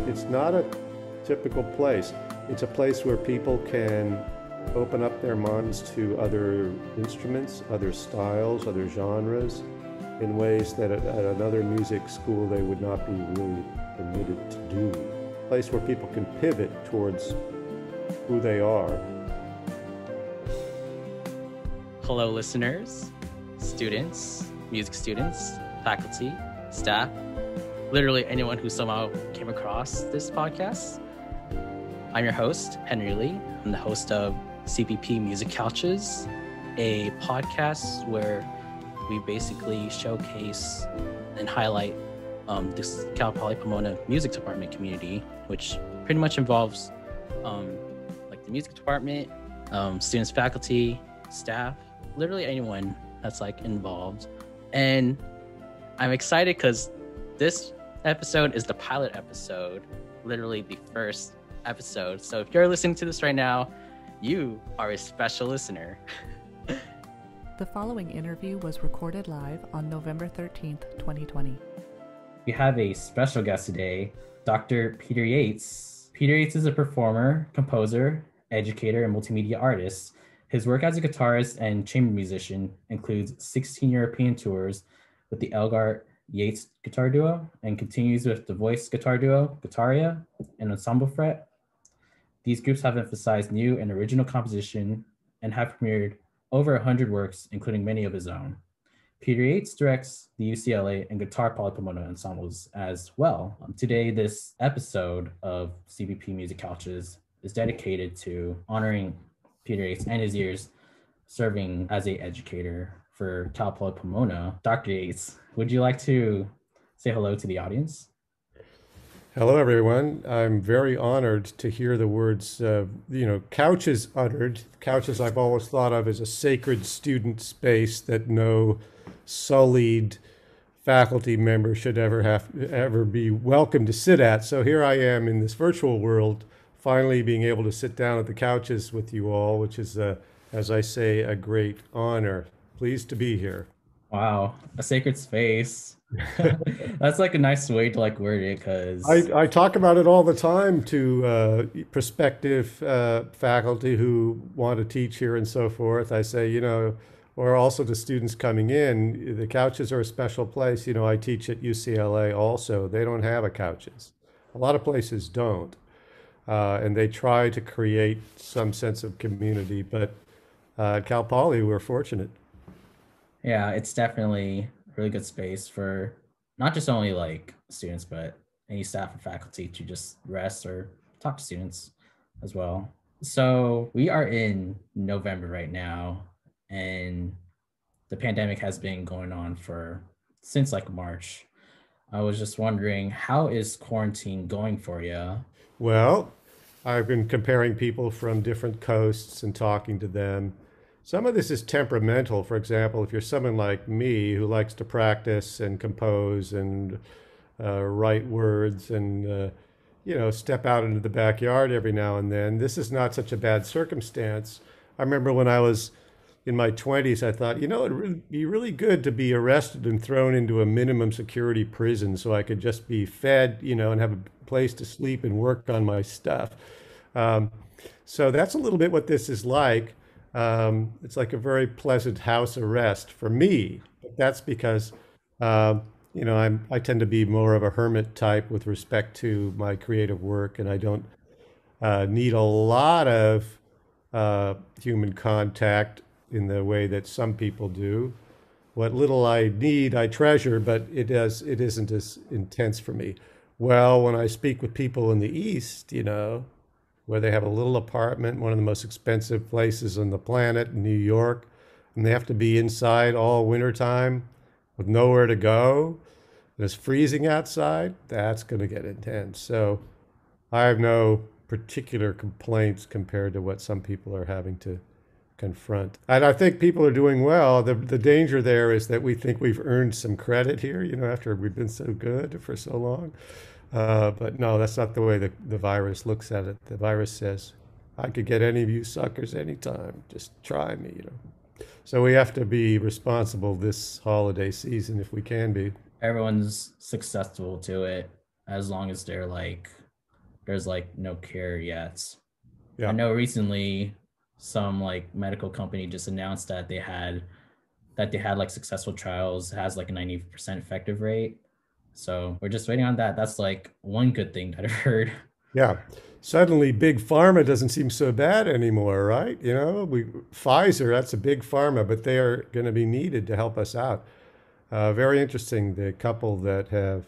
It's not a typical place. It's a place where people can open up their minds to other instruments, other styles, other genres in ways that at another music school they would not be really permitted to do. A place where people can pivot towards who they are. Hello, listeners, students, music students, faculty, staff, literally anyone who somehow came across this podcast. I'm your host, Henry Lee. I'm the host of CPP Music Couches, a podcast where we basically showcase and highlight this Cal Poly Pomona Music Department community, which pretty much involves like the music department, students, faculty, staff, literally anyone that's like involved. And I'm excited because this episode is the pilot episode, literally the first episode. So if you're listening to this right now, you are a special listener. The following interview was recorded live on November 13th, 2020. We have a special guest today, Dr. Peter Yates. Peter Yates is a performer, composer, educator, and multimedia artist. His work as a guitarist and chamber musician includes 16 European tours with the Elgar Yates guitar duo and continues with the voice guitar duo, Guitaria, and Ensemble Fret. These groups have emphasized new and original composition and have premiered over 100 works, including many of his own. Peter Yates directs the UCLA and Guitar Poly Pomona ensembles as well. Today, this episode of CPP Music Couches is dedicated to honoring Peter Yates and his years serving as an educator for Cal Poly Pomona. Dr. Yates, would you like to say hello to the audience? Hello, everyone. I'm very honored to hear the words, couches uttered. Couches I've always thought of as a sacred student space that no sullied faculty member should ever be welcome to sit at. So here I am in this virtual world, finally being able to sit down at the couches with you all, which is, as I say, a great honor. Pleased to be here. Wow, a sacred space. That's like a nice way to like word it, because I talk about it all the time to prospective faculty who want to teach here and so forth. I say, or also to students coming in, the couches are a special place. I teach at UCLA also. They don't have a couches. A lot of places don't. And they try to create some sense of community, but at Cal Poly, we're fortunate. Yeah, it's definitely a really good space for not just only like students, but any staff and faculty to just rest or talk to students as well. So we are in November right now, and the pandemic has been going on since like March. I was just wondering, how is quarantine going for you? Well, I've been comparing people from different coasts and talking to them. Some of this is temperamental. For example, if you're someone like me who likes to practice and compose and write words and, step out into the backyard every now and then, this is not such a bad circumstance. I remember when I was in my 20s, I thought, it would be really good to be arrested and thrown into a minimum security prison so I could just be fed, and have a place to sleep and work on my stuff. So that's a little bit what this is like. It's like a very pleasant house arrest for me. But that's because, I tend to be more of a hermit type with respect to my creative work, and I don't need a lot of human contact in the way that some people do. What little I need, I treasure, but it isn't as intense for me. Well, when I speak with people in the East, where they have a little apartment, one of the most expensive places on the planet in New York, and they have to be inside all wintertime with nowhere to go, and it's freezing outside, that's going to get intense. So I have no particular complaints compared to what some people are having to confront. And I think people are doing well. The danger there is that we think we've earned some credit here, after we've been so good for so long. But no, that's not the way the virus looks at it. The virus says, I could get any of you suckers anytime. Just try me, So we have to be responsible this holiday season if we can be. Everyone's successful to it as long as they're like there's like no cure yet. I Yeah. know recently some like medical company just announced that they had like successful trials, has like a 90% effective rate. So we're just waiting on that. That's like one good thing that I've heard. Yeah. Suddenly, big pharma doesn't seem so bad anymore, right? Pfizer, that's a big pharma, but they are going to be needed to help us out. Very interesting, the couple that have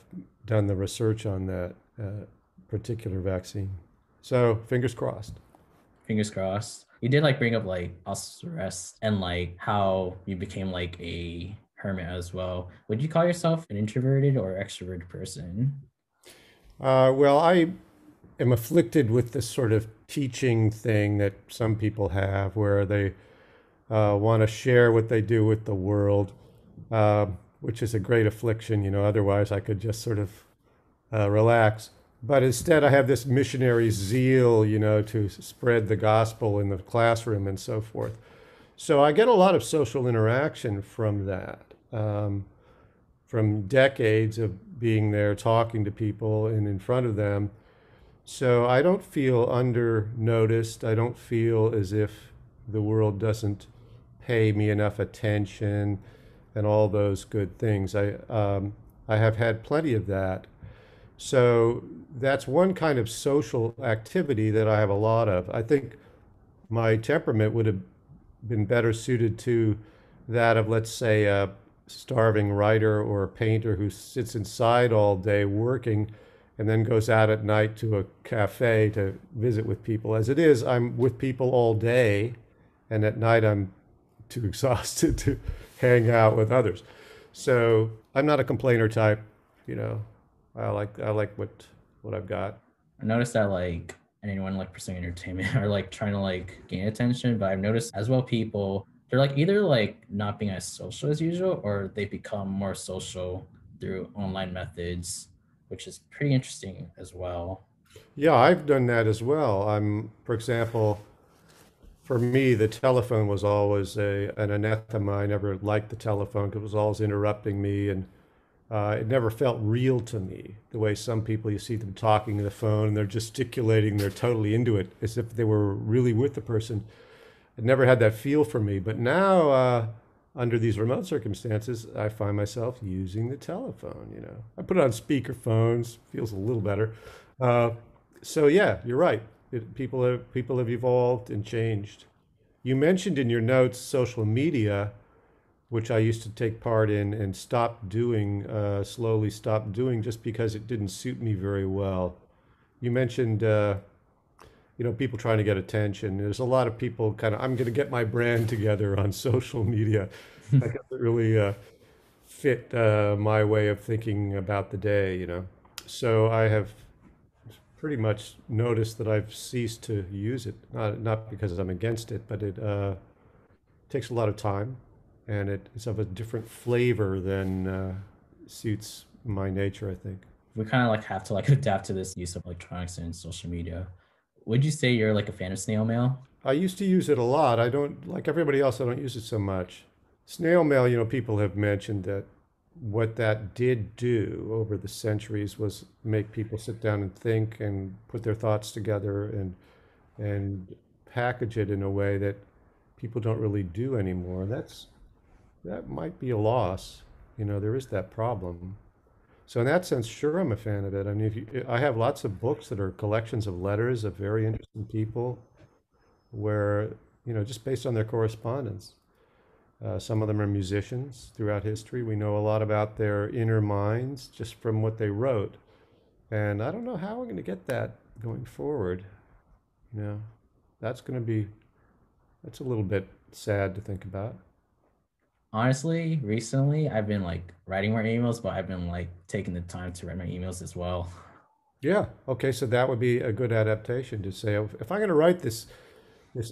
done the research on that particular vaccine. So, fingers crossed. Fingers crossed. You did like bring up like house arrest and like how you became like a hermit as well. Would you call yourself an introverted or extroverted person? Well, I am afflicted with this sort of teaching thing that some people have where they want to share what they do with the world, uh, which is a great affliction. Otherwise I could just sort of relax. But instead, I have this missionary zeal, to spread the gospel in the classroom and so forth. So I get a lot of social interaction from that, from decades of being there, talking to people and in front of them. So I don't feel under noticed. I don't feel as if the world doesn't pay me enough attention and all those good things. I have had plenty of that. So that's one kind of social activity that I have a lot of. I think my temperament would have been better suited to that of, let's say, a starving writer or a painter who sits inside all day working and then goes out at night to a cafe to visit with people. As it is, I'm with people all day, and at night I'm too exhausted to hang out with others. So I'm not a complainer type, you know. I like what I've got. I noticed that like anyone like pursuing entertainment or like trying to like gain attention, but I've noticed as well people they're like either like not being as social as usual or they become more social through online methods, which is pretty interesting as well. Yeah, I've done that as well. For example, for me, the telephone was always an anathema. I never liked the telephone because it was always interrupting me, and it never felt real to me. The way some people, you see them talking on the phone and they're gesticulating, they're totally into it, as if they were really with the person. It never had that feel for me. But now, under these remote circumstances, I find myself using the telephone. I put it on speaker phones, feels a little better. Uh, so yeah, you're right. People have evolved and changed. You mentioned in your notes social media, which I used to take part in and stopped doing, slowly stopped doing just because it didn't suit me very well. You mentioned, people trying to get attention. There's a lot of people I'm going to get my brand together on social media. That doesn't really fit my way of thinking about the day. So I have pretty much noticed that I've ceased to use it, not because I'm against it, but it takes a lot of time and it's of a different flavor than suits my nature, I think. We kind of like have to like adapt to this use of electronics and social media. Would you say you're like a fan of snail mail? I used to use it a lot. I don't, like everybody else, I don't use it so much. Snail mail, people have mentioned that what that did do over the centuries was make people sit down and think and put their thoughts together and package it in a way that people don't really do anymore. That might be a loss. There is that problem. So in that sense, sure, I'm a fan of it. I mean, I have lots of books that are collections of letters of very interesting people, where just based on their correspondence. Some of them are musicians throughout history. We know a lot about their inner minds just from what they wrote. And I don't know how we're going to get that going forward. You know, that's going to be, that's a little bit sad to think about. Honestly, recently I've been like writing more emails, but I've been like taking the time to write my emails as well. Yeah. Okay. So that would be a good adaptation to say, if I'm going to write this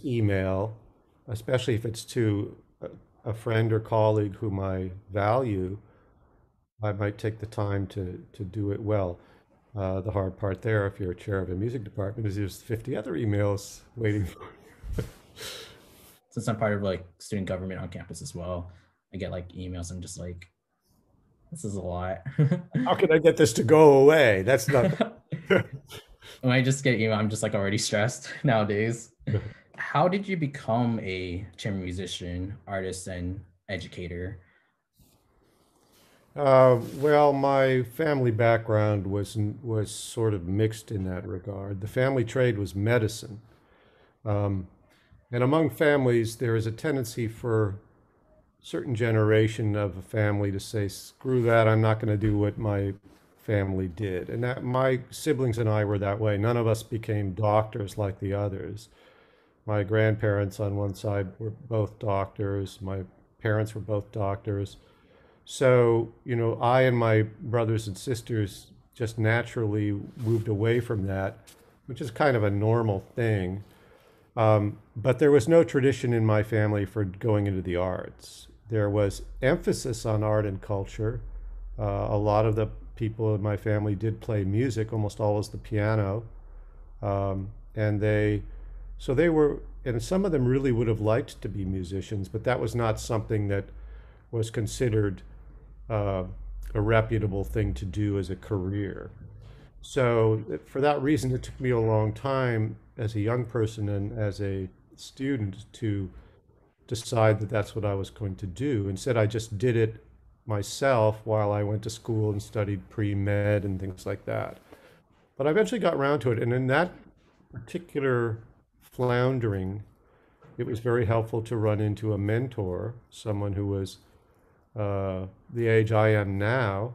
email, especially if it's to a friend or colleague whom I value, I might take the time to do it well. The hard part there, if you're a chair of a music department, is there's 50 other emails waiting for you. Since I'm part of like student government on campus as well, I get like emails. I'm just like, this is a lot. How can I get this to go away? That's not. When I just get email, I'm just like already stressed nowadays. How did you become a chamber musician, artist, and educator? Well, my family background was sort of mixed in that regard. The family trade was medicine, um, and among families, there is a tendency for certain generation of a family to say, "Screw that! I'm not going to do what my family did." And that my siblings and I were that way. None of us became doctors like the others. My grandparents on one side were both doctors. My parents were both doctors. So, I and my brothers and sisters just naturally moved away from that, which is kind of a normal thing. But there was no tradition in my family for going into the arts. There was emphasis on art and culture. A lot of the people in my family did play music, almost always the piano. And so they were, and some of them really would have liked to be musicians, but that was not something that was considered uh, a reputable thing to do as a career. So for that reason, it took me a long time as a young person and as a student to decide that that's what I was going to do. Instead, I just did it myself while I went to school and studied pre-med and things like that. But I eventually got around to it. And in that particular floundering, it was very helpful to run into a mentor, someone who was the age I am now,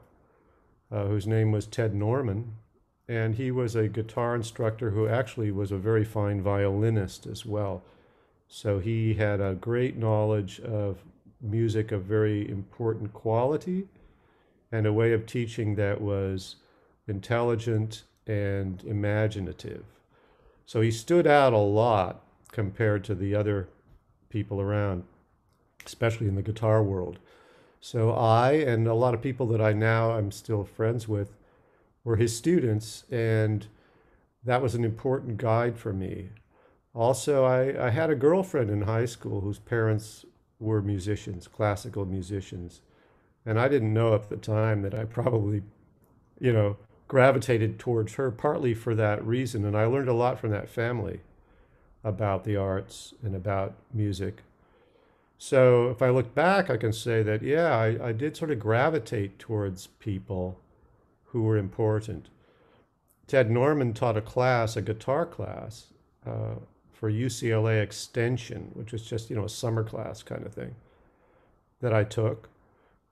whose name was Ted Norman. And he was a guitar instructor who actually was a very fine violinist as well. So he had a great knowledge of music of very important quality and a way of teaching that was intelligent and imaginative. So he stood out a lot compared to the other people around, especially in the guitar world. So I and a lot of people that I'm still friends with were his students, and that was an important guide for me. Also, I had a girlfriend in high school whose parents were musicians, classical musicians. And I didn't know at the time that I probably, gravitated towards her partly for that reason. And I learned a lot from that family about the arts and about music. So if I look back, I can say that, yeah, I did sort of gravitate towards people who were important. Ted Norman taught a guitar class, for UCLA Extension, which was just, a summer class kind of thing that I took.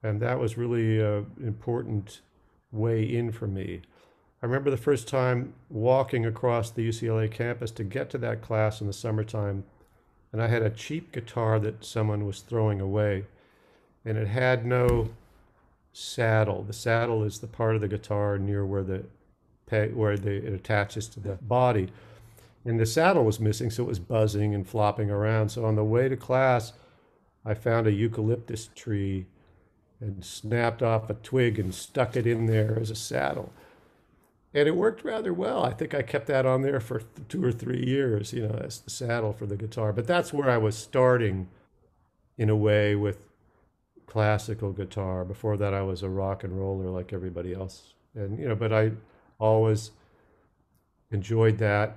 And that was really an important way in for me. I remember the first time walking across the UCLA campus to get to that class in the summertime, and I had a cheap guitar that someone was throwing away, and it had no saddle. The saddle is the part of the guitar near it attaches to the body. And the saddle was missing, so it was buzzing and flopping around. So on the way to class, I found a eucalyptus tree and snapped off a twig and stuck it in there as a saddle. And it worked rather well. I think I kept that on there for 2 or 3 years, as the saddle for the guitar. But that's where I was starting, in a way, with classical guitar. Before that, I was a rock and roller like everybody else. And, but I always enjoyed that.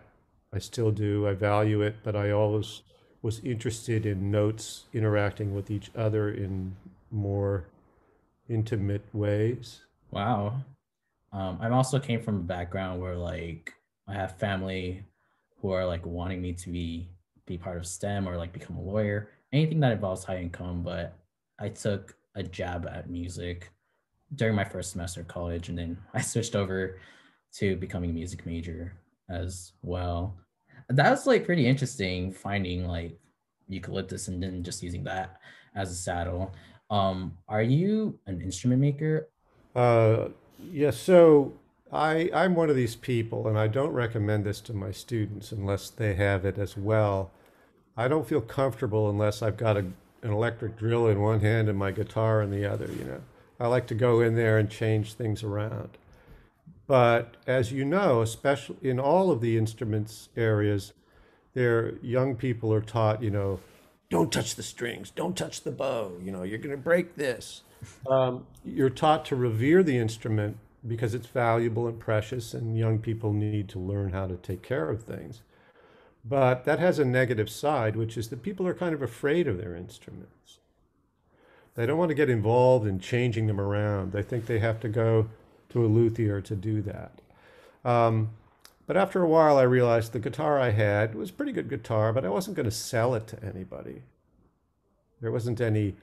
I still do. I value it, but I always was interested in notes interacting with each other in more intimate ways. Wow. I also came from a background where like I have family who are like wanting me to be part of STEM or like become a lawyer, anything that involves high income. But I took a jab at music during my first semester of college, and then I switched over to becoming a music major as well. That was like pretty interesting, finding like eucalyptus and then just using that as a saddle. Are you an instrument maker? Uh, yeah, so I'm one of these people, and I don't recommend this to my students unless they have it as well. I don't feel comfortable unless I've got an electric drill in one hand and my guitar in the other. I like to go in there and change things around. But as you know, especially in all of the instruments areas, young people are taught, don't touch the strings, don't touch the bow, you're going to break this. You're taught to revere the instrument because it's valuable and precious, and young people need to learn how to take care of things. But that has a negative side, which is that people are kind of afraid of their instruments. They don't want to get involved in changing them around. They think they have to go to a luthier to do that. But after a while, I realized the guitar I had was a pretty good guitar, but I wasn't going to sell it to anybody. There wasn't any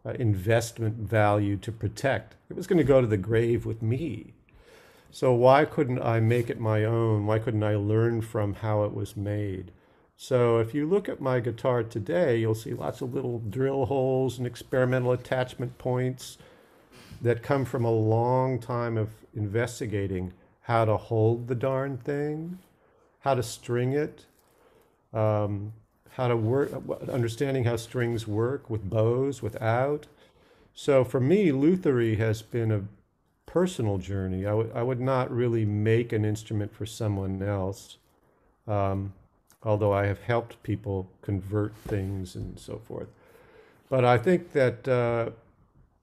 investment value to protect. It was going to go to the grave with me. So why couldn't I make it my own? Why couldn't I learn from how it was made? So if you look at my guitar today, you'll see lots of little drill holes and experimental attachment points that come from a long time of investigating how to hold the darn thing, how to string it, how to work, understanding how strings work with bows, without. So for me, lutherie has been a personal journey. I would not really make an instrument for someone else, although I have helped people convert things and so forth. But I think that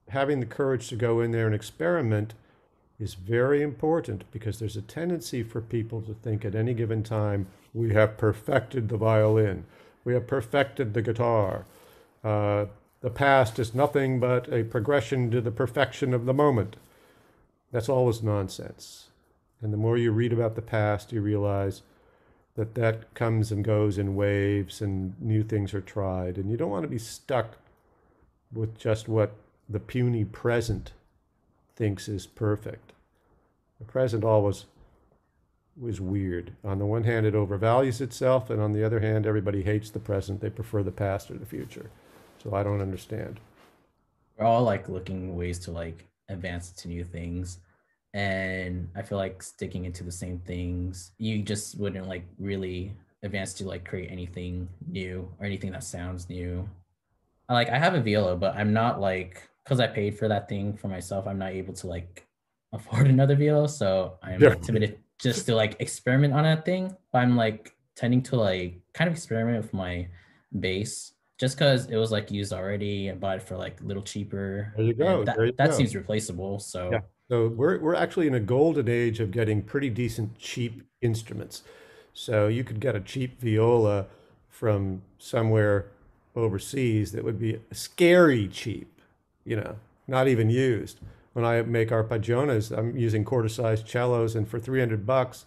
having the courage to go in there and experiment is very important, because there's a tendency for people to think at any given time, we have perfected the violin, we have perfected the guitar. The past is nothing but a progression to the perfection of the moment. That's always nonsense. And the more you read about the past, you realize that that comes and goes in waves, and new things are tried. And you don't want to be stuck with just what the puny present thinks is perfect. The present always was weird. On the one hand, it overvalues itself, and on the other hand, everybody hates the present. They prefer the past or the future. So I don't understand. We're all like looking ways to like advance to new things. And I feel like sticking into the same things, you just wouldn't like really advance to like create anything new or anything that sounds new. I have a viola, but I'm not like, because I paid for that thing for myself, I'm not able to like afford another viola. So I'm Yeah. like timid just to like experiment on that thing. But I'm like tending to like kind of experiment with my bass, just because it was like used already. I bought it for like a little cheaper, There you go. and There you that go. seems replaceable. So Yeah. So we're actually in a golden age of getting pretty decent cheap instruments. So you could get a cheap viola from somewhere overseas that would be scary cheap, not even used. When I make arpeggiones, I'm using quarter-sized cellos, and for $300,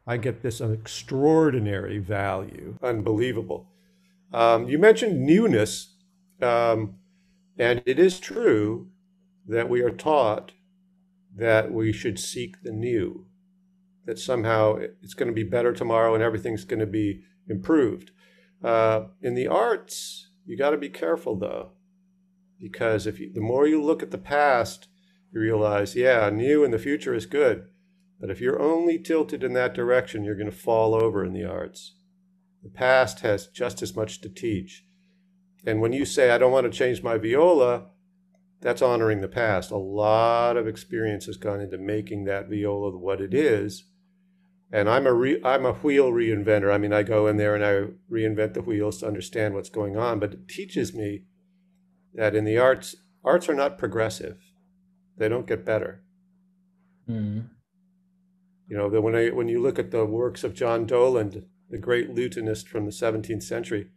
I get this extraordinary value, unbelievable. You mentioned newness, and it is true that we are taught that we should seek the new, that somehow it's going to be better tomorrow and everything's going to be improved. In the arts, you got to be careful though, because the more you look at the past, you realize, yeah, new in the future is good, but if you're only tilted in that direction, you're going to fall over in the arts. The past has just as much to teach. And when you say, I don't want to change my viola, that's honoring the past. A lot of experience has gone into making that viola what it is. And I'm a wheel reinventor. I mean, I go in there and I reinvent the wheels to understand what's going on. But it teaches me that in the arts are not progressive. They don't get better. mm. That when you look at the works of John Doland, the great lutenist from the 17th century,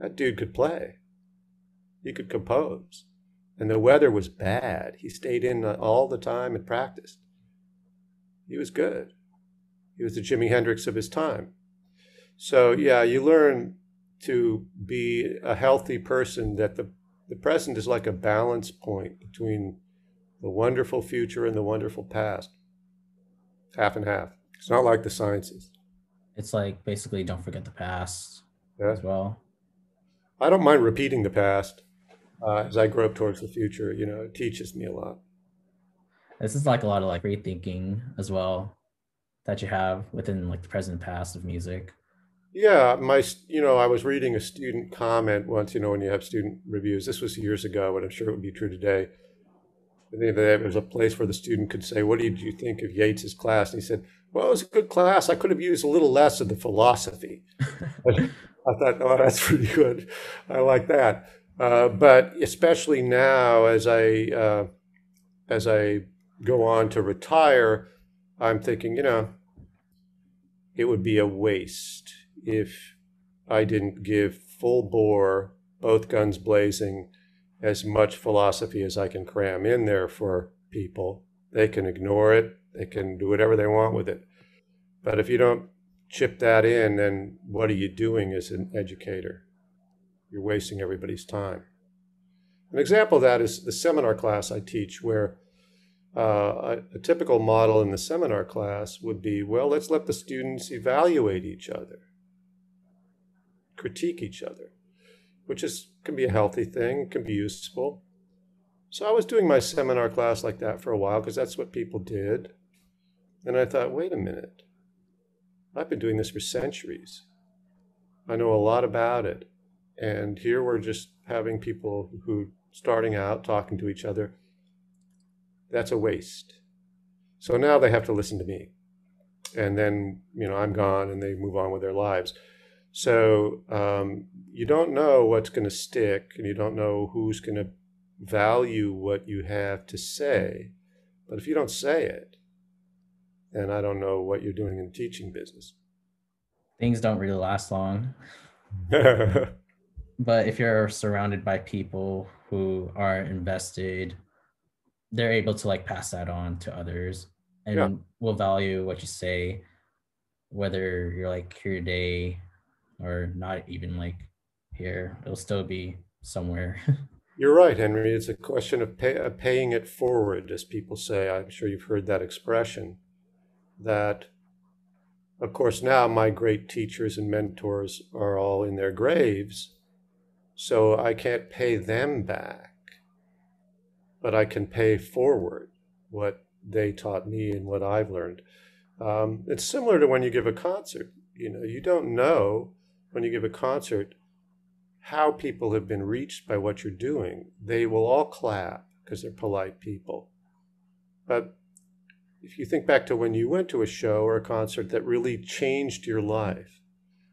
that dude could play. He could compose. And the weather was bad. He stayed in all the time and practiced. He was good. He was the Jimi Hendrix of his time. So yeah, you learn to be a healthy person, that the present is like a balance point between the wonderful future and the wonderful past. Half and half. It's not like the sciences. It's like basically don't forget the past Yeah. as well. I don't mind repeating the past as I grow up towards the future. It teaches me a lot. This is like a lot of like rethinking as well that you have within like the present and past of music. Yeah, I was reading a student comment once, when you have student reviews. This was years ago, but I'm sure it would be true today. There was a place where the student could say, what did you think of Yates's class? And he said, well, it was a good class. I could have used a little less of the philosophy. I thought, oh, that's pretty good. I like that. But especially now, as I go on to retire, I'm thinking, it would be a waste if I didn't give full bore, both guns blazing, as much philosophy as I can cram in there for people. They can ignore it, they can do whatever they want with it. But if you don't chip that in, then what are you doing as an educator? You're wasting everybody's time. An example of that is the seminar class I teach, where a typical model in the seminar class would be, well, let's let the students evaluate each other, critique each other, which can be a healthy thing, can be useful. So I was doing my seminar class like that for a while because that's what people did. And I thought, wait a minute, I've been doing this for centuries. I know a lot about it. And here we're just having people who starting out talking to each other. That's a waste. So now they have to listen to me. And then, I'm gone and they move on with their lives. So you don't know what's going to stick, and you don't know who's going to value what you have to say. But if you don't say it, then I don't know what you're doing in the teaching business. Things don't really last long. Yeah, But if you're surrounded by people who are invested, they're able to pass that on to others and will value what you say, whether you're here today or not even here. It'll still be somewhere. you're right, Henry. It's a question of paying it forward, as people say. I'm sure you've heard that expression. That, of course, now my great teachers and mentors are all in their graves, so I can't pay them back, but I can pay forward what they taught me and what I've learned. It's similar to when you give a concert. You don't know when you give a concert how people have been reached by what you're doing. They will all clap because they're polite people. But if you think back to when you went to a show or a concert that really changed your life,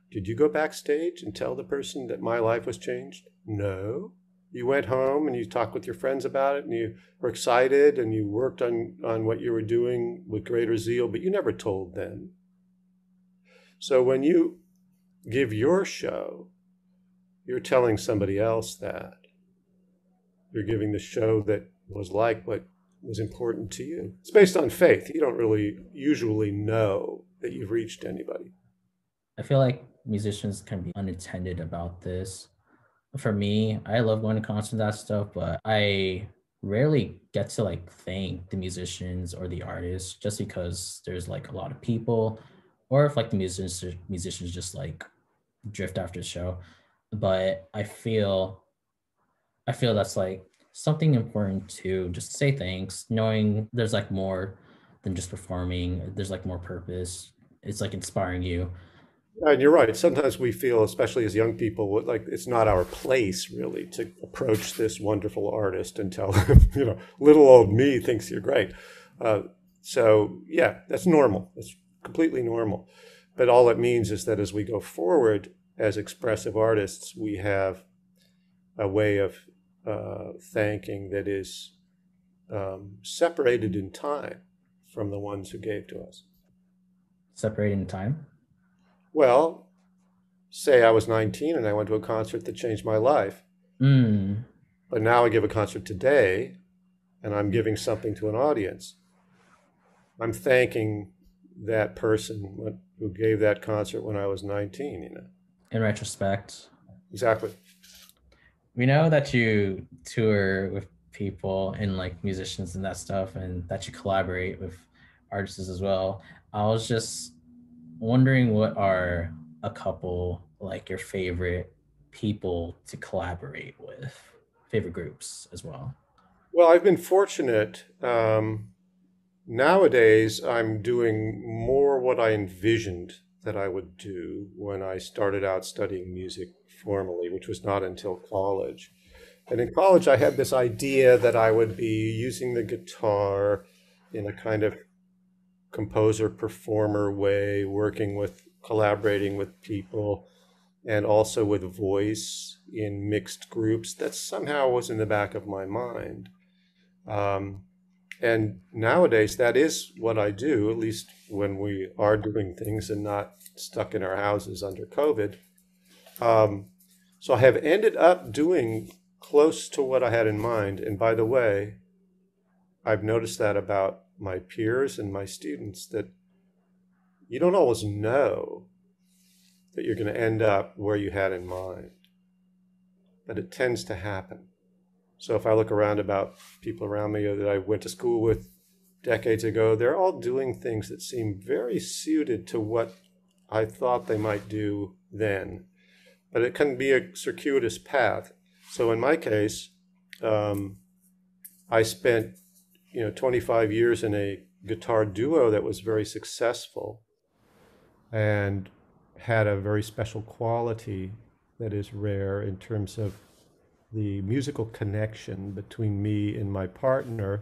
did you go backstage and tell the person that my life was changed? No. You went home and you talked with your friends about it and you were excited and you worked on what you were doing with greater zeal, but you never told them. So when you give your show, you're telling somebody else that. You're giving the show that was like what was important to you. It's based on faith. You don't really usually know that you've reached anybody. I feel like musicians can be unintended about this. For me, I love going to concerts and that stuff, but I rarely get to thank the musicians or the artists just because there's a lot of people, or if the musicians just drift after the show. But I feel that's something important to just say thanks, knowing there's more than just performing. There's more purpose. It's inspiring you. And you're right. Sometimes we feel, especially as young people, like it's not our place really to approach this wonderful artist and tell him, little old me thinks you're great. So yeah, that's normal. That's completely normal. But all it means is that as we go forward as expressive artists, we have a way of thanking that is separated in time from the ones who gave to us. Separated in time? Well, say I was 19 and I went to a concert that changed my life. But now I give a concert today and I'm giving something to an audience. I'm thanking that person who gave that concert when I was 19, In retrospect. Exactly. We know that you tour with people and musicians and that stuff, and that you collaborate with artists as well. I was just wondering, what are a couple your favorite people to collaborate with, favorite groups as well? Well, I've been fortunate. Nowadays, I'm doing more what I envisioned that I would do when I started out studying music formally, which was not until college. And in college, I had this idea that I would be using the guitar in a kind of composer-performer way, collaborating with people, and also with voice in mixed groups. That somehow was in the back of my mind. And nowadays, that is what I do, at least when we are doing things and not stuck in our houses under COVID. So I have ended up doing close to what I had in mind. And by the way, I've noticed that about my peers and my students, that you don't always know that you're going to end up where you had in mind, but it tends to happen. So if I look around about people around me that I went to school with decades ago, they're all doing things that seem very suited to what I thought they might do then. But it can be a circuitous path. So in my case, I spent 25 years in a guitar duo that was very successful and had a very special quality that is rare in terms of the musical connection between me and my partner.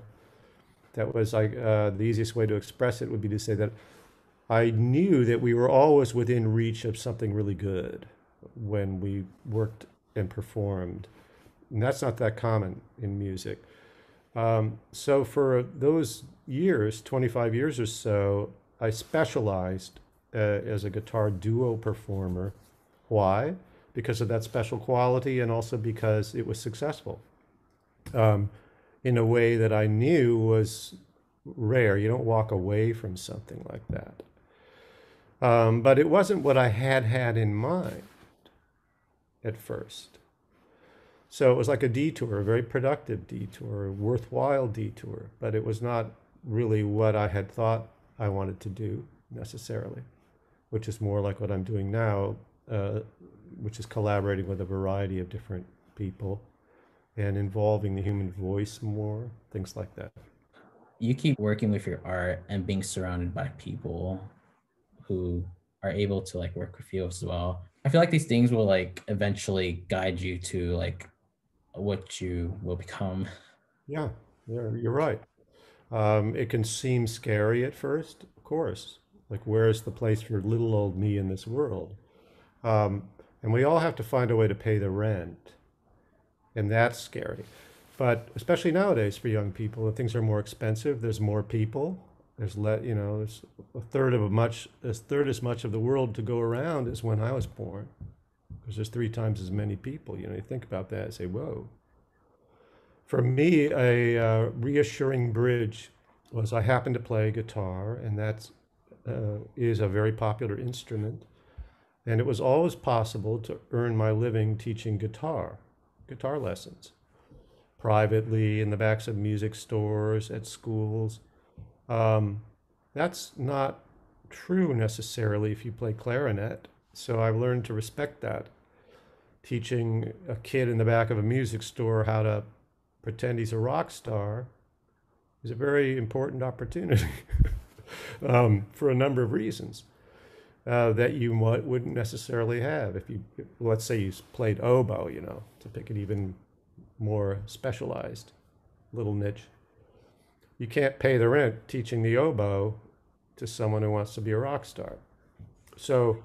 That was like the easiest way to express it would be to say that I knew that we were always within reach of something really good when we worked and performed. And that's not that common in music. So for those years, 25 years or so, I specialized as a guitar duo performer. Why? Because of that special quality, and also because it was successful in a way that I knew was rare. You don't walk away from something like that. But it wasn't what I had in mind at first. So it was like a detour, a very productive detour, a worthwhile detour, but it was not really what I had thought I wanted to do necessarily, which is more like what I'm doing now, which is collaborating with a variety of different people and involving the human voice more, things like that. You keep working with your art and being surrounded by people who are able to like work with you as well. I feel like these things will like eventually guide you to like what you will become. Yeah, you're right. It can seem scary at first, of course. Like, where's the place for little old me in this world? And we all have to find a way to pay the rent, and that's scary. But especially nowadays for young people, things are more expensive. There's more people. There's there's a third as much of the world to go around as when I was born, because there's 3 times as many people. You think about that and say, whoa. For me, a reassuring bridge was I happened to play guitar, and that is a very popular instrument. And it was always possible to earn my living teaching guitar lessons, privately, in the backs of music stores, at schools. That's not true necessarily if you play clarinet. So I've learned to respect that. Teaching a kid in the back of a music store how to pretend he's a rock star is a very important opportunity for a number of reasons that you wouldn't necessarily have if let's say you played oboe, to pick an even more specialized little niche. You can't pay the rent teaching the oboe to someone who wants to be a rock star. So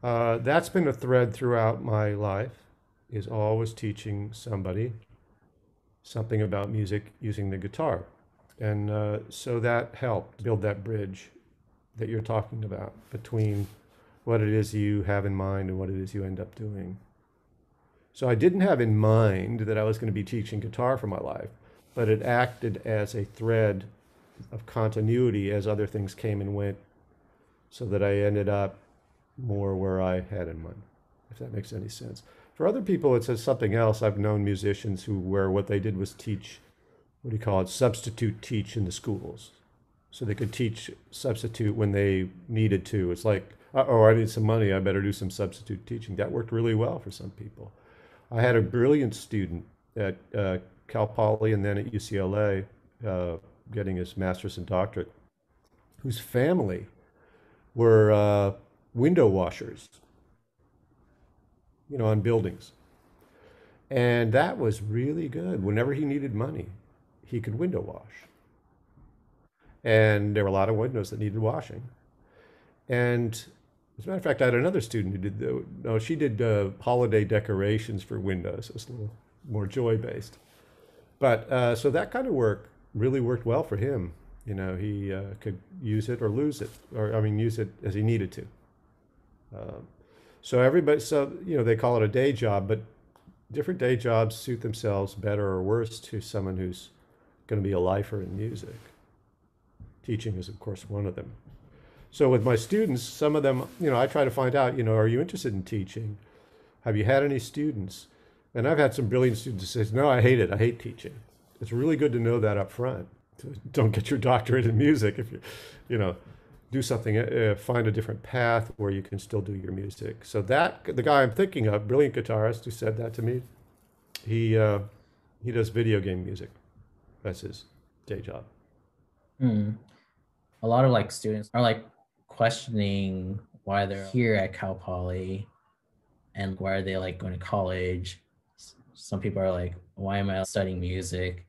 that's been a thread throughout my life, is always teaching somebody something about music using the guitar. And so that helped build that bridge that you're talking about between what it is you have in mind and what it is you end up doing. So I didn't have in mind that I was going to be teaching guitar for my life, but it acted as a thread of continuity as other things came and went, so that I ended up more where I had in mind, if that makes any sense. For other people, it says something else. I've known musicians where what they did was teach, substitute teach in the schools. So they could teach substitute when they needed to. It's like, I need some money, I better do some substitute teaching. That worked really well for some people. I had a brilliant student at Cal Poly and then at UCLA, getting his master's and doctorate, whose family were window washers, on buildings. And that was really good. Whenever he needed money, he could window wash. And there were a lot of windows that needed washing. And as a matter of fact, I had another student who she did holiday decorations for windows. It was a little more joy-based. But so that kind of work really worked well for him. You know, he could use it or lose it, or I mean, use it as he needed to. So everybody, so you know, they call it a day job, but different day jobs suit themselves better or worse to someone who's going to be a lifer in music. Teaching is, of course, one of them. So with my students, some of them, you know, I try to find out, you know, are you interested in teaching? Have you had any students? And I've had some brilliant students who say, no, I hate it. I hate teaching. It's really good to know that up front. Don't get your doctorate in music if you know, do something, find a different path where you can still do your music. So that, the guy I'm thinking of, brilliant guitarist who said that to me, he does video game music. That's his day job. A lot of like students are like questioning why they're here at Cal Poly and why are they like going to college. Some people are like, why am I studying music?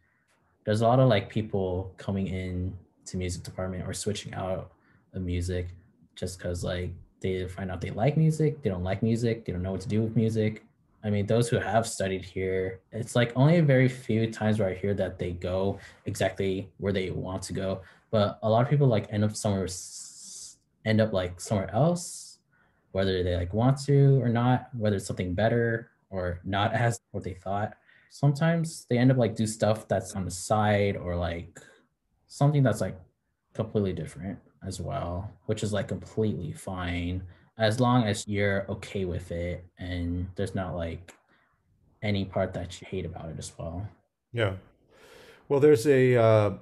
There's a lot of like people coming in to music department or switching out of music just because like they find out they like music, they don't like music, they don't know what to do with music. I mean, those who have studied here, it's like only a very few times where I hear that they go exactly where they want to go. But a lot of people like end up like somewhere else, whether they like want to or not, whether it's something better or not as what they thought. Sometimes they end up like do stuff that's on the side or like something that's like completely different as well, which is like completely fine as long as you're okay with it and there's not like any part that you hate about it as well. Yeah. Well, there's a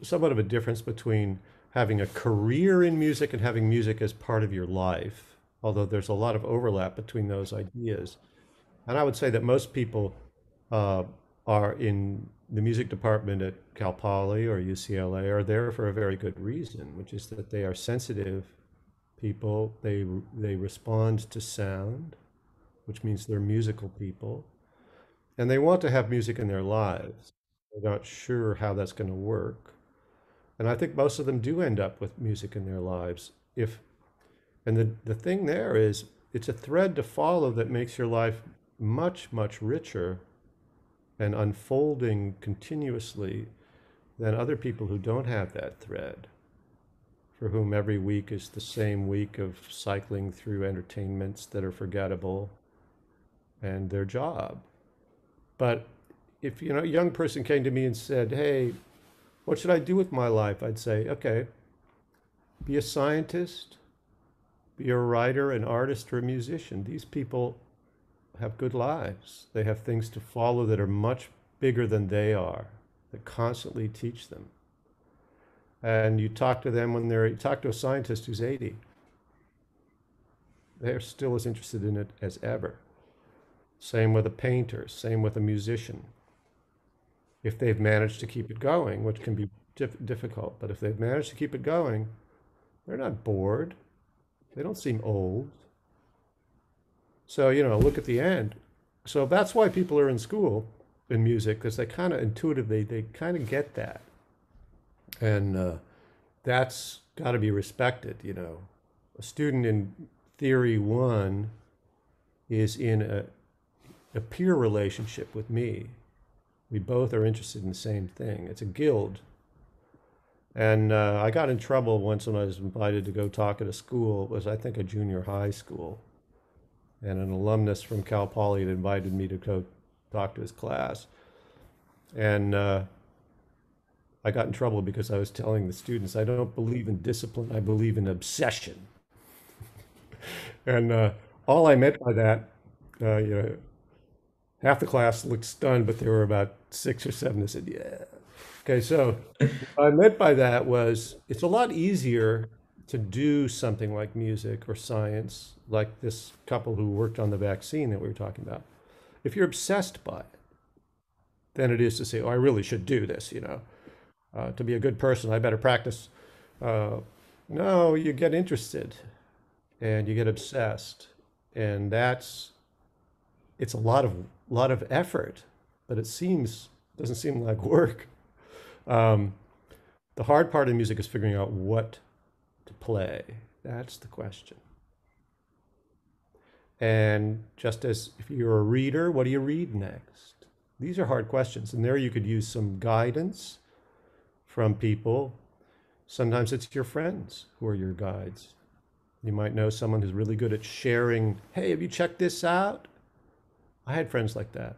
somewhat of a difference between having a career in music and having music as part of your life, although there's a lot of overlap between those ideas. And I would say that most people are in the music department at Cal Poly or UCLA are there for a very good reason, which is that they are sensitive people. They respond to sound, which means they're musical people, and they want to have music in their lives. They're not sure how that's going to work, and I think most of them do end up with music in their lives. If and the thing there is, it's a thread to follow that makes your life much, much richer and unfolding continuously than other people who don't have that thread, for whom every week is the same week of cycling through entertainments that are forgettable and their job. But if, you know, a young person came to me and said, hey, what should I do with my life? I'd say, okay, be a scientist, be a writer, an artist, or a musician. These people have good lives. They have things to follow that are much bigger than they are, that constantly teach them. And you talk to them you talk to a scientist who's 80, they're still as interested in it as ever. Same with a painter, same with a musician. If they've managed to keep it going, which can be difficult, but if they've managed to keep it going, they're not bored. They don't seem old. So, you know, look at the end. So that's why people are in school in music, because they kind of intuitively, they kind of get that. And that's got to be respected, you know. A student in Theory 1 is in a peer relationship with me. We both are interested in the same thing. It's a guild. And I got in trouble once when I was invited to go talk at a school. It was, I think, a junior high school. And an alumnus from Cal Poly had invited me to go talk to his class. And I got in trouble because I was telling the students, I don't believe in discipline, I believe in obsession. And all I meant by that, you know, half the class looked stunned, but there were about 6 or 7 that said, yeah. Okay, so what I meant by that was it's a lot easier to do something like music or science, like this couple who worked on the vaccine that we were talking about, if you're obsessed by it, than it is to say, oh, I really should do this, you know. To be a good person, I better practice. No, you get interested and you get obsessed. And it's a lot of effort, but it doesn't seem like work. The hard part of music is figuring out what to play. That's the question. And just as if you're a reader, what do you read next? These are hard questions. And there you could use some guidance from people. Sometimes it's your friends who are your guides. You might know someone who's really good at sharing, hey, have you checked this out? I had friends like that.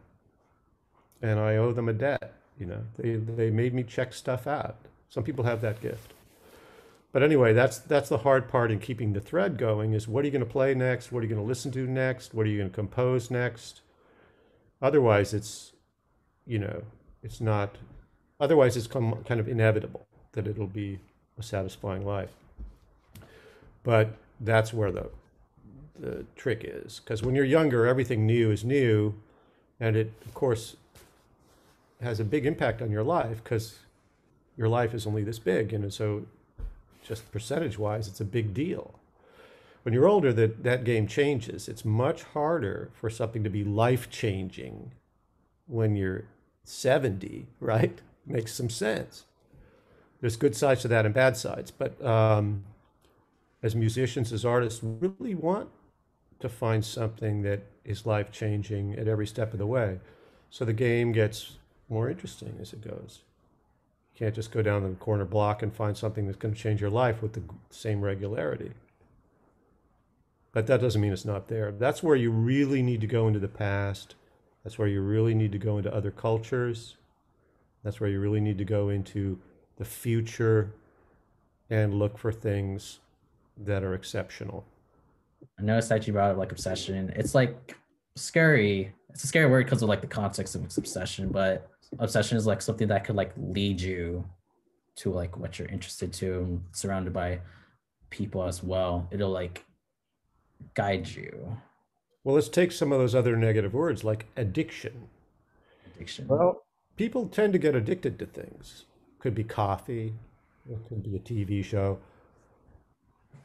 And I owe them a debt, you know. They made me check stuff out. Some people have that gift. But anyway, that's the hard part in keeping the thread going is what are you going to play next? What are you going to listen to next? What are you going to compose next? Otherwise, it's, you know, it's not, otherwise it's kind of inevitable that it'll be a satisfying life. But that's where the trick is. Because when you're younger, everything new is new. And it, of course, has a big impact on your life because your life is only this big. And so just percentage-wise, it's a big deal. When you're older, that game changes. It's much harder for something to be life-changing when you're 70, right? Makes some sense. There's good sides to that and bad sides. But as musicians, as artists, we really want to find something that is life-changing at every step of the way. So the game gets more interesting as it goes. You can't just go down the corner block and find something that's going to change your life with the same regularity. But that doesn't mean it's not there. That's where you really need to go into the past. That's where you really need to go into other cultures. That's where you really need to go into the future and look for things that are exceptional. I noticed that you brought up like obsession. It's like scary. It's a scary word because of like the context of obsession, but obsession is like something that could like lead you to like what you're interested to, and surrounded by people as well. It'll like guide you. Well, let's take some of those other negative words like addiction. Addiction. Well, people tend to get addicted to things. Could be coffee, it could be a TV show.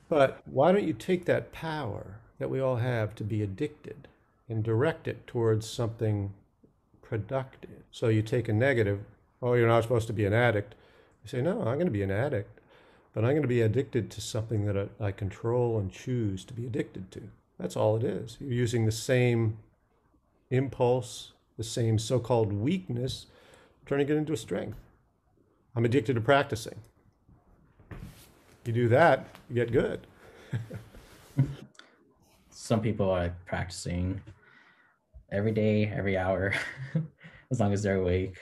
But why don't you take that power that we all have to be addicted and direct it towards something productive? So you take a negative, oh, you're not supposed to be an addict. You say, no, I'm going to be an addict, but I'm going to be addicted to something that I control and choose to be addicted to. That's all it is. You're using the same impulse, the same so-called weakness, turning it into a strength. I'm addicted to practicing. You do that, you get good. Some people are practicing every day, every hour, as long as they're awake.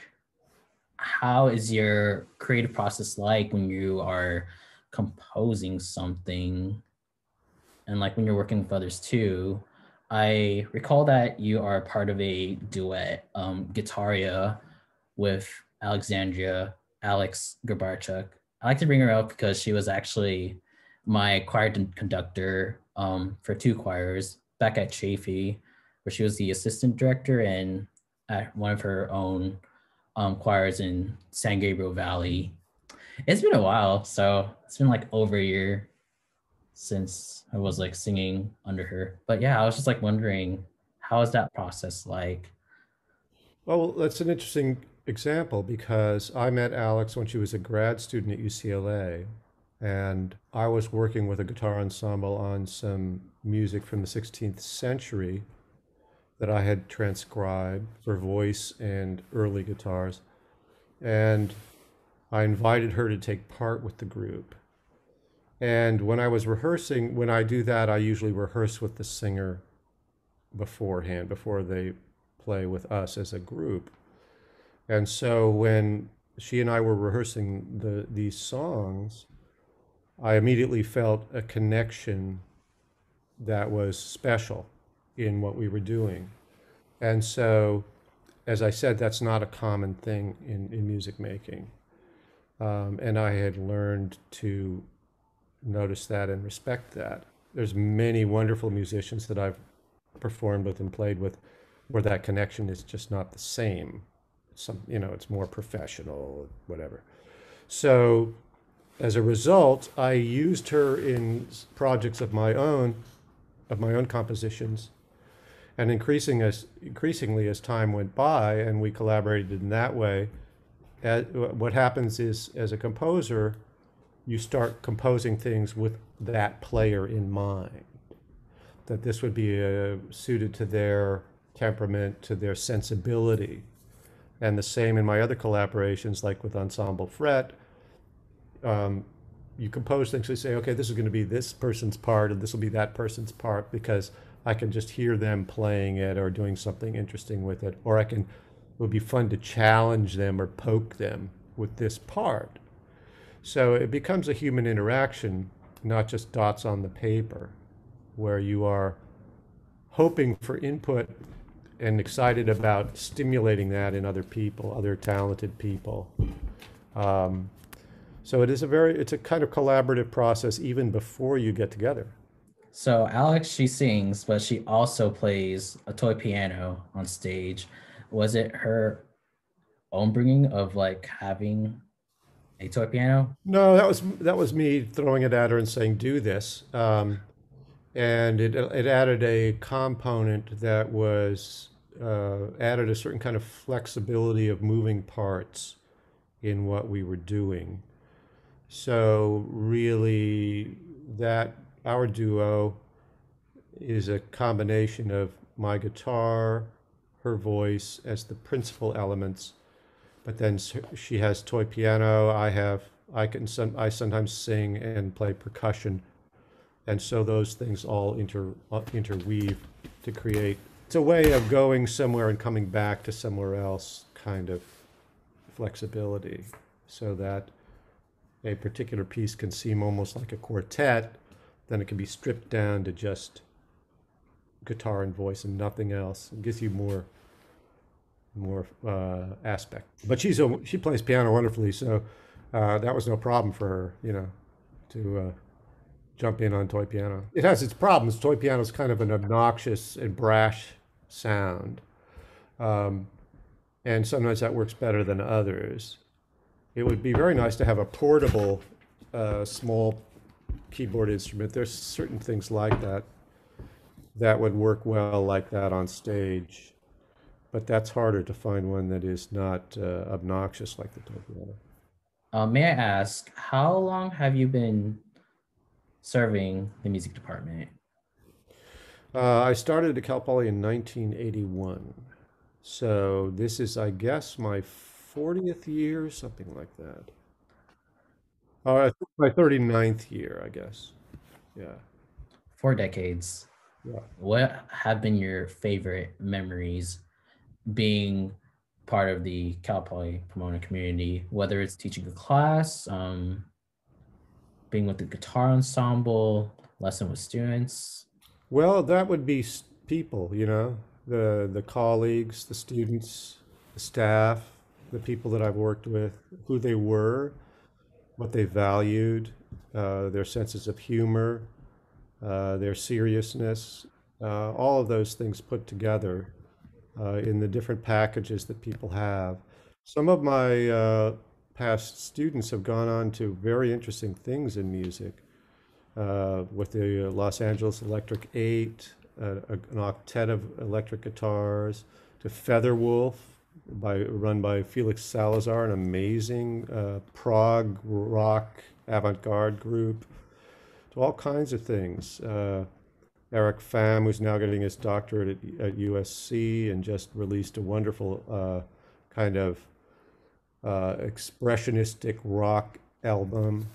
How is your creative process like when you are composing something? And like when you're working with others too? I recall that you are part of a duet, Guitaria, with Alex Gabarchuk. I like to bring her up because she was actually my choir conductor for 2 choirs back at Chafee, where she was the assistant director and at one of her own choirs in San Gabriel Valley. It's been a while, so it's been like over a year since I was like singing under her. But yeah, I was just like wondering, how is that process like? Well, that's an interesting example because I met Alex when she was a grad student at UCLA, and I was working with a guitar ensemble on some music from the 16th century that I had transcribed for voice and early guitars. And I invited her to take part with the group. And when I was rehearsing, when I do that, I usually rehearse with the singer beforehand, before they play with us as a group. And so when she and I were rehearsing these songs, I immediately felt a connection that was special in what we were doing. And so, as I said, that's not a common thing in music making. And I had learned to notice that and respect that. There's many wonderful musicians that I've performed with and played with where that connection is just not the same. It's more professional, whatever. So as a result, I used her in projects of my own compositions. And increasingly as time went by and we collaborated in that way, what happens is, as a composer, you start composing things with that player in mind, that this would be suited to their temperament, to their sensibility. And the same in my other collaborations, like with Ensemble Fret, you compose things. So you say, okay, this is going to be this person's part, and this will be that person's part, because I can just hear them playing it or doing something interesting with it, or it would be fun to challenge them or poke them with this part. So it becomes a human interaction, not just dots on the paper, where you are hoping for input and excited about stimulating that in other people, other talented people. So it's a kind of collaborative process even before you get together. So Alex, she sings, but she also plays a toy piano on stage. Was it her own bringing of like having a toy piano? No, that was me throwing it at her and saying, "Do this," and it added a component that was added a certain kind of flexibility of moving parts in what we were doing. So really, that our duo is a combination of my guitar, her voice as the principal elements, but then she has toy piano. I sometimes sing and play percussion, and so those things all interweave to create. It's a way of going somewhere and coming back to somewhere else, kind of flexibility, so that a particular piece can seem almost like a quartet, then it can be stripped down to just guitar and voice and nothing else. It gives you more aspect. But she plays piano wonderfully, so that was no problem for her, to jump in on toy piano. It has its problems. Toy piano is kind of an obnoxious and brash sound, and sometimes that works better than others. It would be very nice to have a portable, small keyboard instrument. There's certain things like that that would work well like that on stage, but that's harder to find one that is not obnoxious like the toy piano. May I ask, how long have you been serving the music department? I started at Cal Poly in 1981, so this is, I guess, my 40th year, something like that. I think my 39th year, I guess. Yeah. 4 decades. Yeah. What have been your favorite memories being part of the Cal Poly Pomona community, whether it's teaching a class, being with the guitar ensemble, lesson with students? Well, that would be people, the colleagues, the students, the staff, the people that I've worked with, who they were, what they valued, their senses of humor, their seriousness, all of those things put together in the different packages that people have. Some of my past students have gone on to very interesting things in music, with the Los Angeles Electric Eight, an octet of electric guitars, to Featherwolf, run by Felix Salazar, an amazing prog rock avant-garde group, to all kinds of things. Eric Pham, who's now getting his doctorate at USC and just released a wonderful kind of expressionistic rock album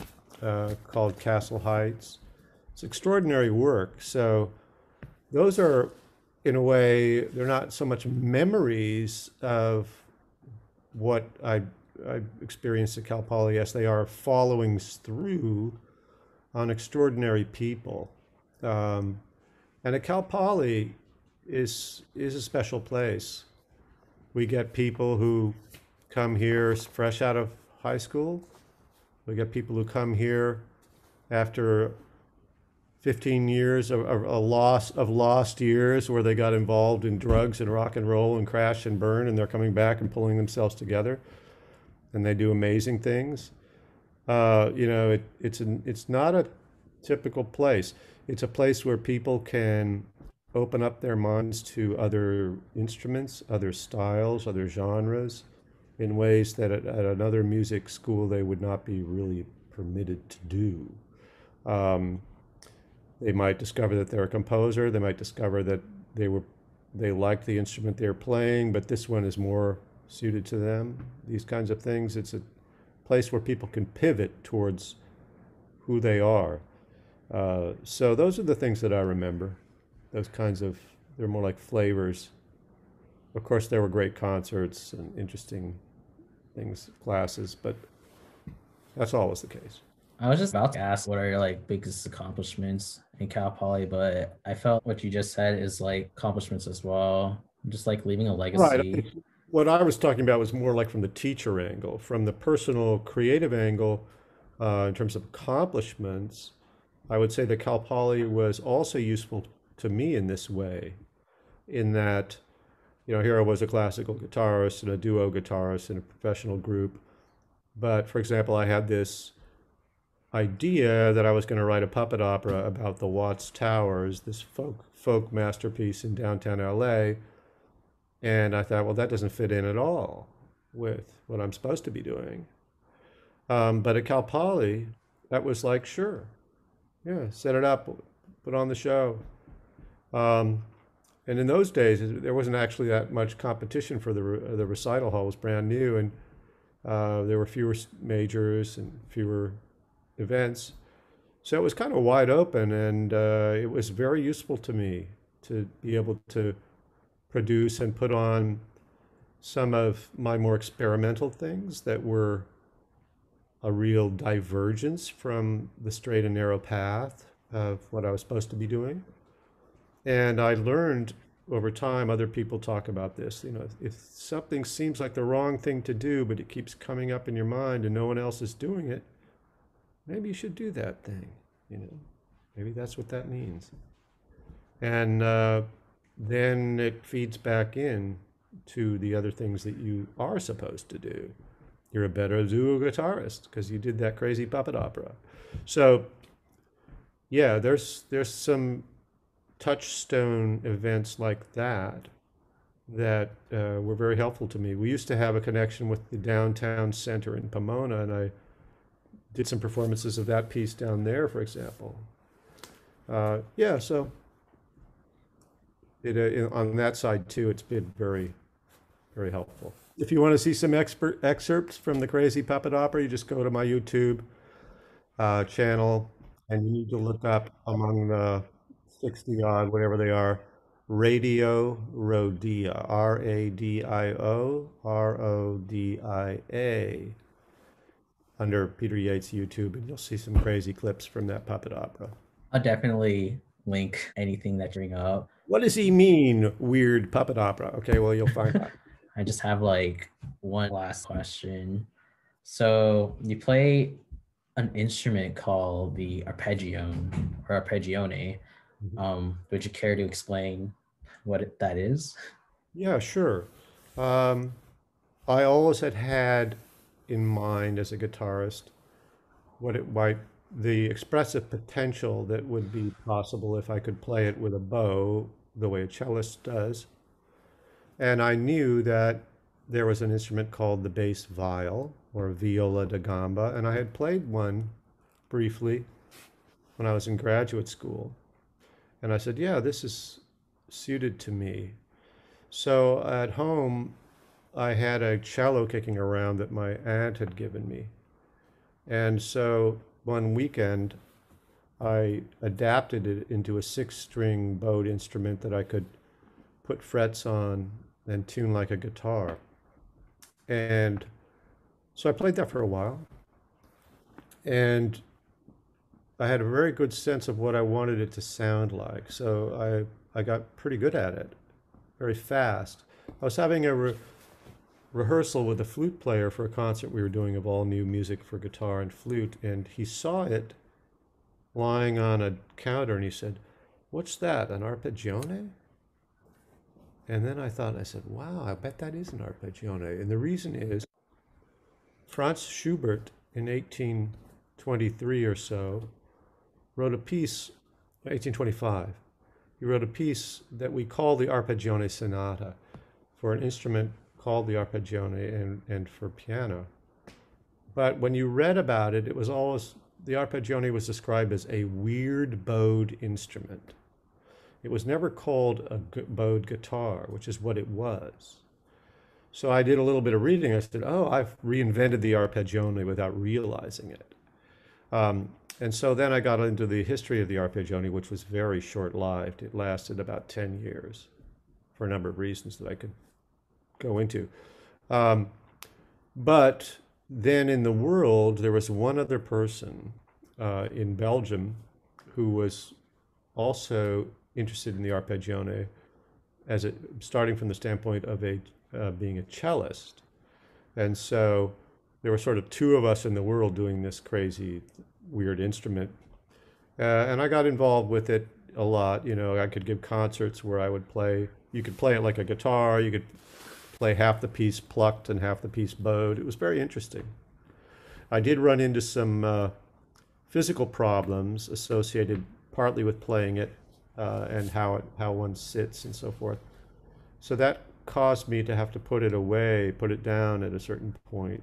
called Castle Heights. It's extraordinary work. So those are, in a way, they're not so much memories of what I experienced at Cal Poly as they are followings through on extraordinary people. And at Cal Poly is a special place. We get people who come here fresh out of high school. We get people who come here after 15 years of lost years where they got involved in drugs and rock and roll and crash and burn, and they're coming back and pulling themselves together, and they do amazing things. It's not a typical place. It's a place where people can open up their minds to other instruments, other styles, other genres, in ways that at another music school they would not be really permitted to do. They might discover that they're a composer. They might discover that they liked the instrument they're playing, but this one is more suited to them. These kinds of things. It's a place where people can pivot towards who they are. So those are the things that I remember. Those kinds of, they're more like flavors. Of course, there were great concerts and interesting things, classes, but that's always the case. I was just about to ask what are your like biggest accomplishments in Cal Poly, but I felt what you just said is like accomplishments as well. Just like leaving a Right. legacy. What I was talking about was more like from the teacher angle, from the personal creative angle, in terms of accomplishments. I would say that Cal Poly was also useful to me in this way, in that, here I was a classical guitarist and a duo guitarist in a professional group. But for example, I had this idea that I was going to write a puppet opera about the Watts Towers, this folk masterpiece in downtown LA. And I thought, well, that doesn't fit in at all with what I'm supposed to be doing. But at Cal Poly, that was like, sure, yeah, set it up, put on the show. And in those days, there wasn't actually that much competition for the recital hall. It was brand new, and there were fewer majors and fewer events. So it was kind of wide open, and it was very useful to me to be able to produce and put on some of my more experimental things that were a real divergence from the straight and narrow path of what I was supposed to be doing. And I learned over time, other people talk about this, if something seems like the wrong thing to do, but it keeps coming up in your mind and no one else is doing it, maybe you should do that thing, maybe that's what that means. And then it feeds back in to the other things that you are supposed to do. You're a better duo guitarist because you did that crazy puppet opera. So yeah, there's some touchstone events like that were very helpful to me. We used to have a connection with the downtown center in Pomona, and I did some performances of that piece down there, for example. Yeah, so on that side too, it's been very, very helpful. If you want to see some excerpts from the Crazy Puppet Opera, you just go to my YouTube channel, and you need to look up among the 60 odd, whatever they are, Radio Rodia, RADIO RODIA, under Peter Yates' YouTube, and you'll see some crazy clips from that puppet opera. I'll definitely link anything that you bring up. What does he mean, weird puppet opera? Okay, well, you'll find out. I just have like one last question. So you play an instrument called the arpeggione or arpeggione. Would you care to explain what that is? Yeah, sure. I always had in mind as a guitarist the expressive potential that would be possible if I could play it with a bow the way a cellist does. And I knew that there was an instrument called the bass viol, or viola da gamba, and I had played one briefly when I was in graduate school. And I said, yeah, this is suited to me. So at home, I had a cello kicking around that my aunt had given me. And so one weekend, I adapted it into a 6-string bowed instrument that I could put frets on and tune like a guitar. And so I played that for a while. And I had a very good sense of what I wanted it to sound like. So I got pretty good at it very fast. I was having a rehearsal with a flute player for a concert we were doing of all new music for guitar and flute, and he saw it lying on a counter and he said, "What's that, an arpeggione?" And then I said, wow, I bet that is an arpeggione. And the reason is Franz Schubert in 1823 or so wrote a piece, 1825, he wrote a piece that we call the Arpeggione Sonata for an instrument called the arpeggione and for piano. But when you read about it, it was always, the arpeggione was described as a weird bowed instrument. It was never called a bowed guitar, which is what it was. So I did a little bit of reading. I said, oh, I've reinvented the arpeggione without realizing it. And so then I got into the history of the arpeggione, which was very short-lived. It lasted about 10 years for a number of reasons that I could go into. Um, but then in the world, there was one other person in Belgium who was also interested in the arpeggione starting from the standpoint of being a cellist. And so there were sort of two of us in the world doing this crazy, weird instrument. And I got involved with it a lot. You know, I could give concerts where I would play. You could play it like a guitar. You could play half the piece plucked and half the piece bowed. It was very interesting. I did run into some physical problems associated partly with playing it and how one sits and so forth. So that caused me to have to put it down at a certain point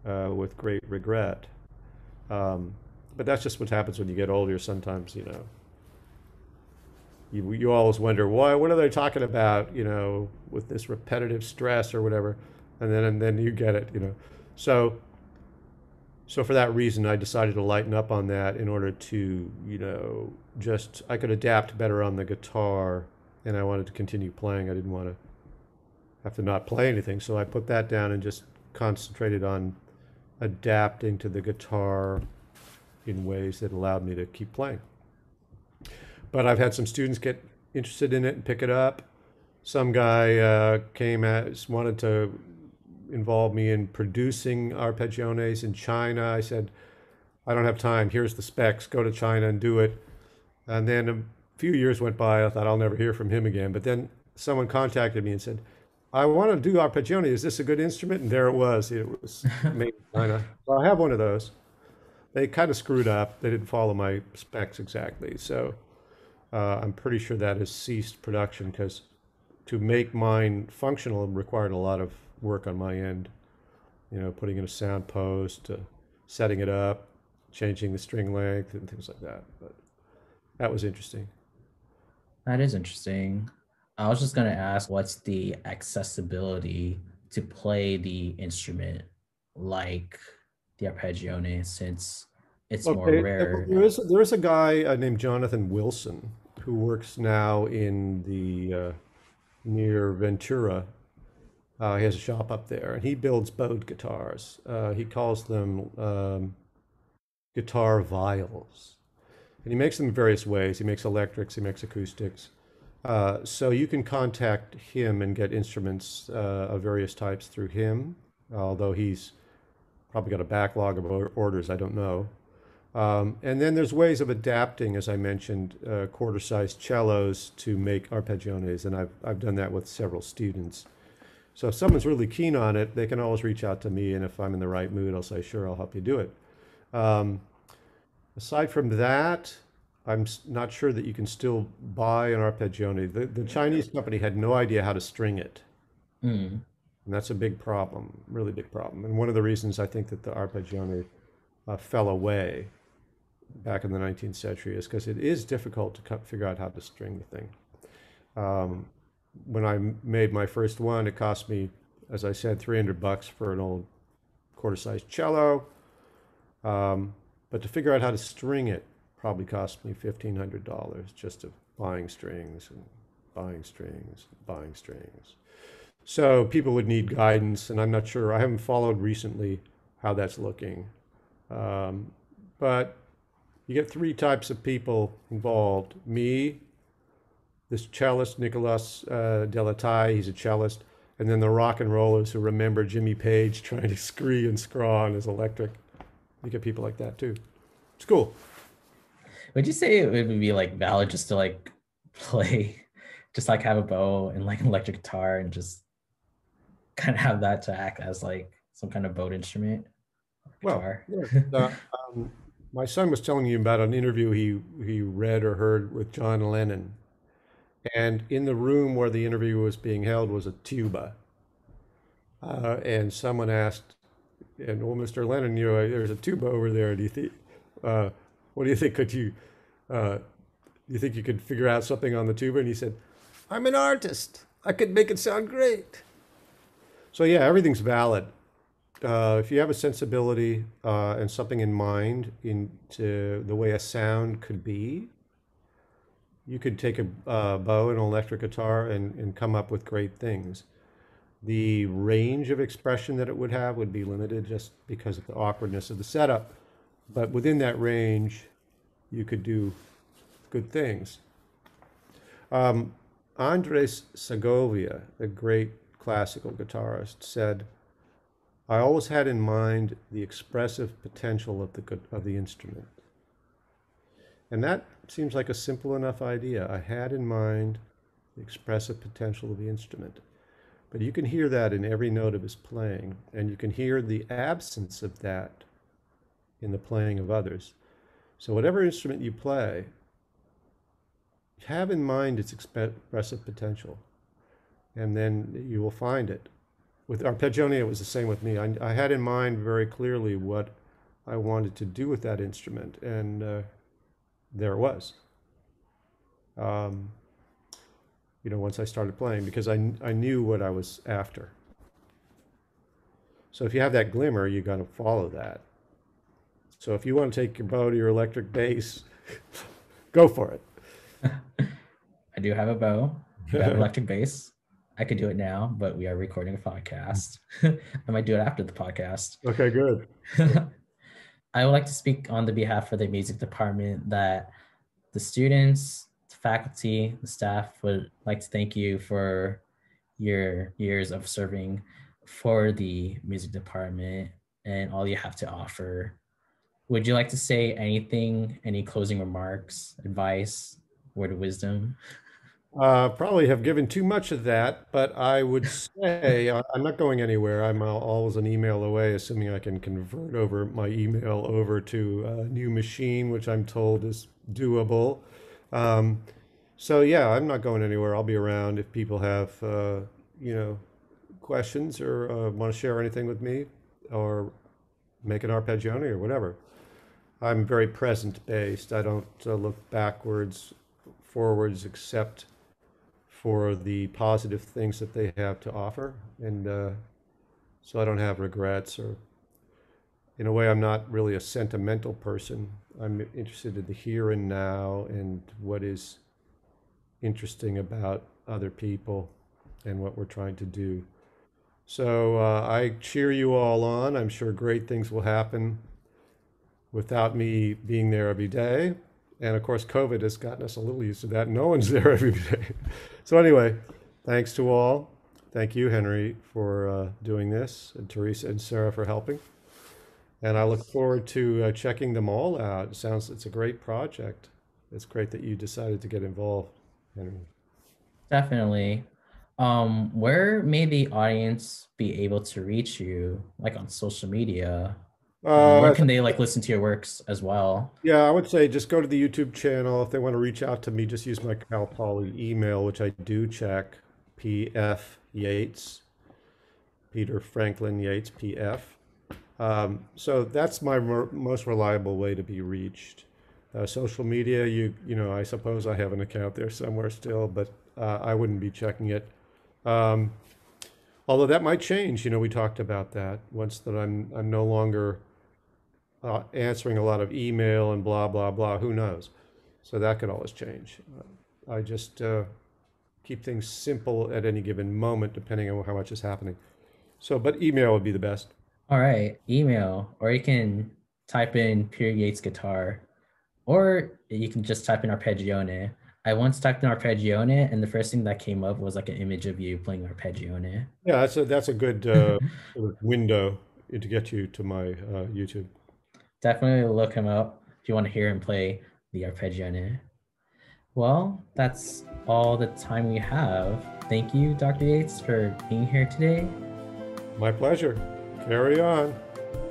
with great regret. But that's just what happens when you get older. Sometimes, you know, you always wonder what are they talking about, you know, with this repetitive stress or whatever, and then you get it, you know. So for that reason, I decided to lighten up on that in order to, you know, I could adapt better on the guitar, and I wanted to continue playing. I didn't want to have to not play anything, so I put that down and just concentrated on adapting to the guitar in ways that allowed me to keep playing. But I've had some students get interested in it and pick it up. Some guy wanted to involve me in producing arpeggiones in China. I said, I don't have time. Here's the specs. Go to China and do it. And then a few years went by. I thought I'll never hear from him again. But then someone contacted me and said, I want to do arpeggione. Is this a good instrument? And there it was. It was made in China. So I have one of those. They kind of screwed up. They didn't follow my specs exactly. So I'm pretty sure that has ceased production because to make mine functional required a lot of work on my end. You know, putting in a sound post, setting it up, changing the string length and things like that. But that was interesting. That is interesting. I was just going to ask, what's the accessibility to play the instrument like the arpeggione, since it's more rare? There is a guy named Jonathan Wilson who works now in the near Ventura. He has a shop up there, and he builds bowed guitars. He calls them guitar vials, and he makes them in various ways. He makes electrics, he makes acoustics. So you can contact him and get instruments of various types through him, although he's probably got a backlog of orders, I don't know. And then there's ways of adapting, as I mentioned, quarter-sized cellos to make arpeggiones, and I've done that with several students. So if someone's really keen on it, they can always reach out to me, and if I'm in the right mood, I'll say, sure, I'll help you do it. Aside from that, I'm not sure that you can still buy an arpeggione. The Chinese company had no idea how to string it. Mm. And that's a big problem, really big problem. And one of the reasons I think that the arpeggione fell away back in the 19th century is because it is difficult to figure out how to string the thing. When I made my first one, it cost me, as I said, $300 for an old quarter-sized cello. But to figure out how to string it probably cost me $1,500 just of buying strings and buying strings and buying strings. So people would need guidance, and I'm not sure. I haven't followed recently how that's looking. But you get three types of people involved. Me, this cellist, Nicolas Delataille, he's a cellist, and then the rock and rollers who remember Jimmy Page trying to scree and scraw on his electric. You get people like that too. It's cool. Would you say it would be like valid just to like play, just like have a bow and like an electric guitar and just kind of have that to act as like some kind of bowed instrument? Guitar. Well, my son was telling you about an interview he read or heard with John Lennon. And in the room where the interview was being held was a tuba. And someone asked, and well, Mr. Lennon, you know, there's a tuba over there. Do you think, what do you think? Do you think you could figure out something on the tuba? And he said, I'm an artist. I could make it sound great. So yeah, everything's valid. If you have a sensibility and something in mind into the way a sound could be, you could take a bow and an electric guitar and come up with great things. The range of expression that it would have would be limited just because of the awkwardness of the setup. But within that range, you could do good things. Andres Segovia, the great classical guitarist, said, "I always had in mind the expressive potential of the instrument." And that seems like a simple enough idea. I had in mind the expressive potential of the instrument. But you can hear that in every note of his playing, and you can hear the absence of that in the playing of others. So whatever instrument you play, have in mind its expressive potential, and then you will find it. With arpeggione, it was the same with me. I had in mind very clearly what I wanted to do with that instrument, and there it was. Once I started playing, because I knew what I was after. So if you have that glimmer, you got to follow that. So if you want to take your bow to your electric bass, go for it. I do have a bow. I have an electric bass. I could do it now, but we are recording a podcast. I might do it after the podcast. Okay, good. I would like to speak on the behalf of the music department that the students, the faculty, the staff would like to thank you for your years of serving for the music department and all you have to offer. Would you like to say anything, any closing remarks, advice, word of wisdom? Probably have given too much of that, but I would say I'm not going anywhere. I'm always an email away, assuming I can convert over my email over to a new machine, which I'm told is doable. So yeah, I'm not going anywhere. I'll be around if people have, questions or want to share anything with me or make an arpeggione or whatever. I'm very present based. I don't look backwards, forwards, except for the positive things that they have to offer. And so I don't have regrets, or in a way, I'm not really a sentimental person. I'm interested in the here and now and what is interesting about other people and what we're trying to do. So I cheer you all on. I'm sure great things will happen without me being there every day. And of course, COVID has gotten us a little used to that. No one's there every day. So anyway, thanks to all. Thank you, Henry, for doing this, and Teresa and Sarah for helping. And I look forward to checking them all out. It's a great project. It's great that you decided to get involved, Henry. Definitely. Where may the audience be able to reach you, like on social media? Where can they listen to your works as well? Yeah, I would say just go to the YouTube channel. If they want to reach out to me, just use my Cal Poly email, which I do check, PF Yates, Peter Franklin Yates, PF. So that's my most reliable way to be reached. Social media, I suppose I have an account there somewhere still, but I wouldn't be checking it. Although that might change. We talked about that once that I'm no longer answering a lot of email and blah, blah, blah. Who knows? So that could always change. I just keep things simple at any given moment, depending on how much is happening. But email would be the best. All right, email, or you can type in Peter Yates guitar, or you can just type in Arpeggione. I once typed in Arpeggione, and the first thing that came up was like an image of you playing Arpeggione. Yeah, that's a good sort of window to get you to my YouTube. Definitely look him up if you want to hear him play the Arpeggione. Well, that's all the time we have. Thank you, Dr. Yates, for being here today. My pleasure. Carry on.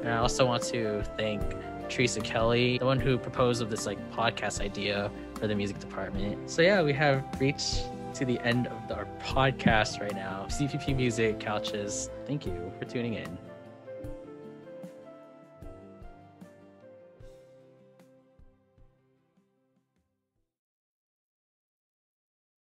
And I also want to thank Teresa Kelly, the one who proposed of this podcast idea for the music department. So yeah, we have reached to the end of our podcast right now. CPP Music Couches, thank you for tuning in.